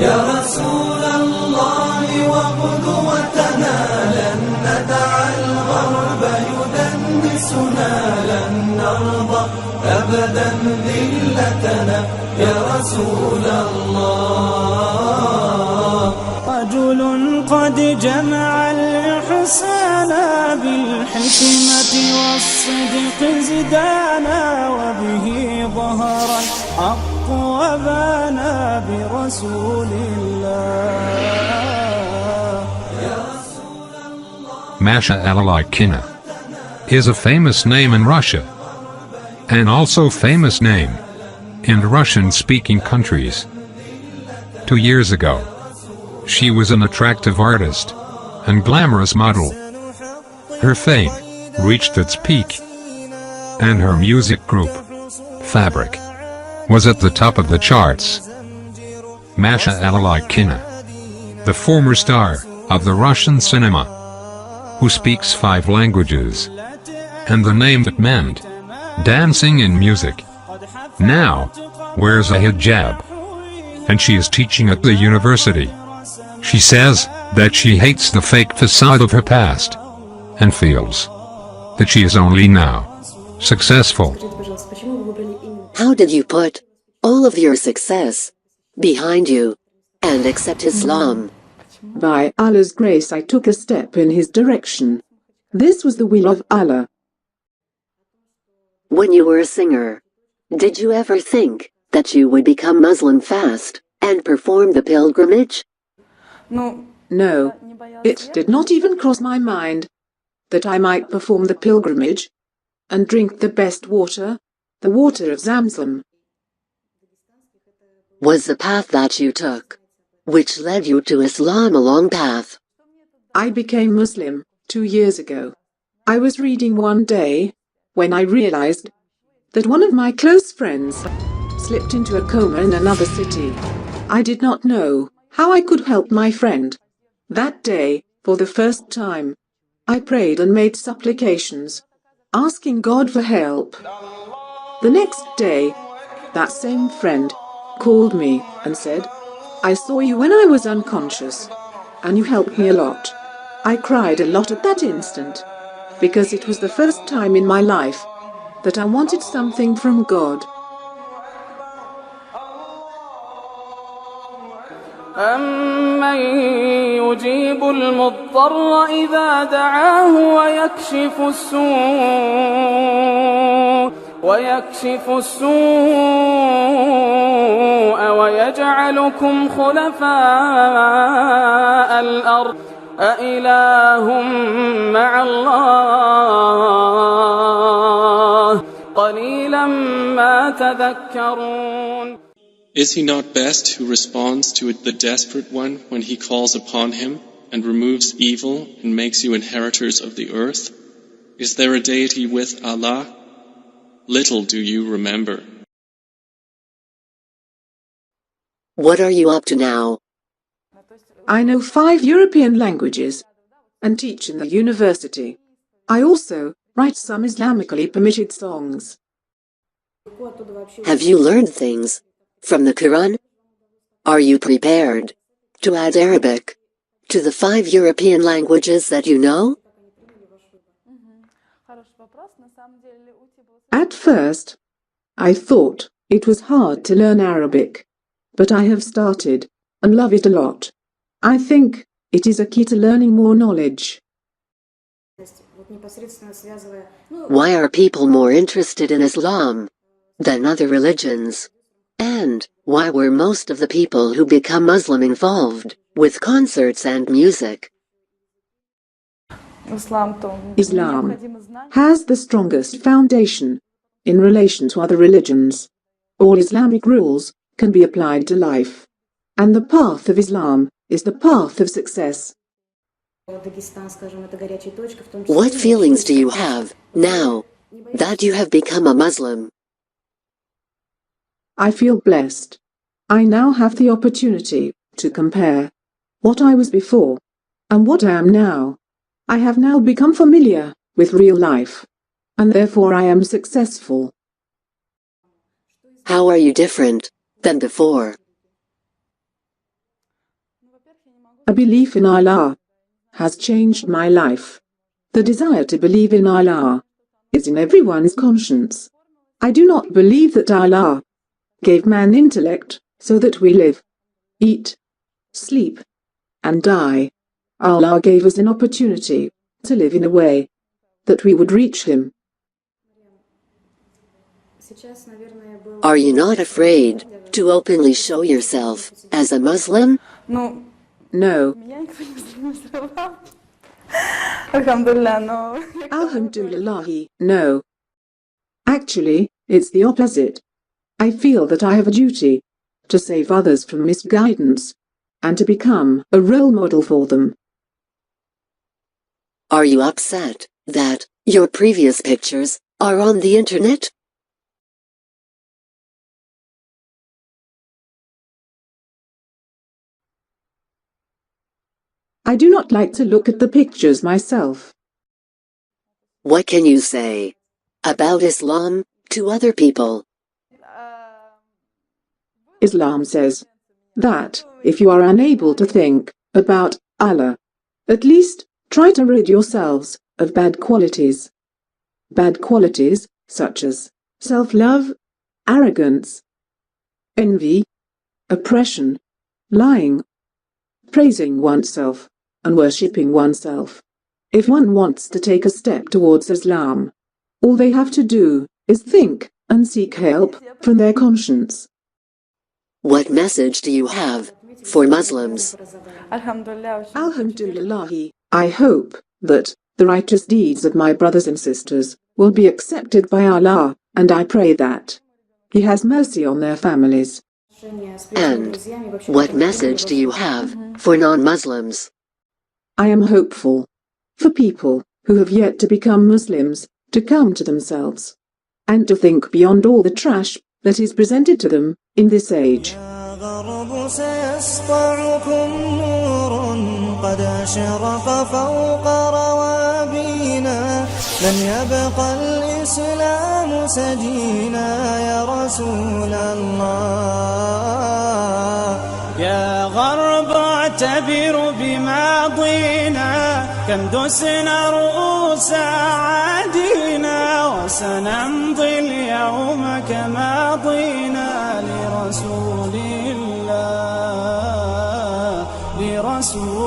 يا رسول الله وقدوتنا لن ندع الغرب يدنسنا لن نرضى أبدا ذلتنا يا رسول الله رجل قد جمع الإحسان بالحكمة والصدق زدانا وبه ظهر الحق وبانا برسول الله. Masha Alalikina is a famous name in Russia, and also famous name in Russian-speaking countries. 2 years ago, she was an attractive artist and glamorous model. Her fame reached its peak, and her music group, Fabric, was at the top of the charts. Masha Alalikina, the former star of the Russian cinema, who speaks 5 languages, and the name that meant dancing in music, now wears a hijab, and she is teaching at the university. She says that she hates the fake facade of her past, and feels that she is only now successful. How did you put all of your success behind you and accept Islam? By Allah's grace I took a step in his direction. This was the will of Allah. When you were a singer, did you ever think that you would become Muslim fast and perform the pilgrimage? No, it did not even cross my mind that I might perform the pilgrimage and drink the best water, the water of Zamzam. Was the path that you took, which led you to Islam, a long path? I became Muslim 2 years ago. I was reading one day when I realized that one of my close friends slipped into a coma in another city. I did not know how I could help my friend. That day, for the first time, I prayed and made supplications, asking God for help. The next day, that same friend called me and said, "I saw you when I was unconscious, and you helped me a lot." I cried a lot at that instant, because it was the first time in my life that I wanted something from God. أَمَّن يُجِيبُ الْمُضْطَرَّ إِذَا دَعَاهُ وَيَكْشِفُ السُّوءَ وَيَجْعَلُكُمْ خُلَفَاءَ الْأَرْضِ أَإِلَٰهٌ مَّعَ اللَّهِ قَلِيلًا مَّا تَذَكَّرُونَ. Is he not best who responds to the desperate one when he calls upon him and removes evil and makes you inheritors of the earth? Is there a deity with Allah? Little do you remember. What are you up to now? I know 5 European languages and teach in the university. I also write some Islamically permitted songs. Have you learned things from the Quran? Are you prepared to add Arabic to the 5 European languages that you know? At first, I thought it was hard to learn Arabic, but I have started and love it a lot. I think it is a key to learning more knowledge. Why are people more interested in Islam than other religions? And why were most of the people who become Muslim involved with concerts and music? Islam has the strongest foundation in relation to other religions. All Islamic rules can be applied to life, and the path of Islam is the path of success. What feelings do you have now that you have become a Muslim? I feel blessed. I now have the opportunity to compare what I was before and what I am now. I have now become familiar with real life, and therefore I am successful. How are you different than before? A belief in Allah has changed my life. The desire to believe in Allah is in everyone's conscience. I do not believe that Allah gave man intellect so that we live, eat, sleep, and die. Allah gave us an opportunity to live in a way that we would reach Him. Are you not afraid to openly show yourself as a Muslim? No. Alhamdulillah, no. Actually, it's the opposite. I feel that I have a duty to save others from misguidance and to become a role model for them. Are you upset that your previous pictures are on the internet? I do not like to look at the pictures myself. What can you say about Islam to other people? Islam says that if you are unable to think about Allah, at least try to rid yourselves of bad qualities. Bad qualities such as self-love, arrogance, envy, oppression, lying, praising oneself, and worshipping oneself. If one wants to take a step towards Islam, all they have to do is think and seek help from their conscience. What message do you have for Muslims? Alhamdulillah, I hope that the righteous deeds of my brothers and sisters will be accepted by Allah, and I pray that He has mercy on their families. And what message do you have for non-Muslims? I am hopeful for people who have yet to become Muslims to come to themselves and to think beyond all the trash that is presented to them in this age. قد أشرق فوق روابينا لن يبقى الإسلام سجينا يا رسول الله يا غرب اعتبر بماضينا كم دسنا رؤوس عادينا وسنمضي اليوم كما ضينا لرسول الله لرسول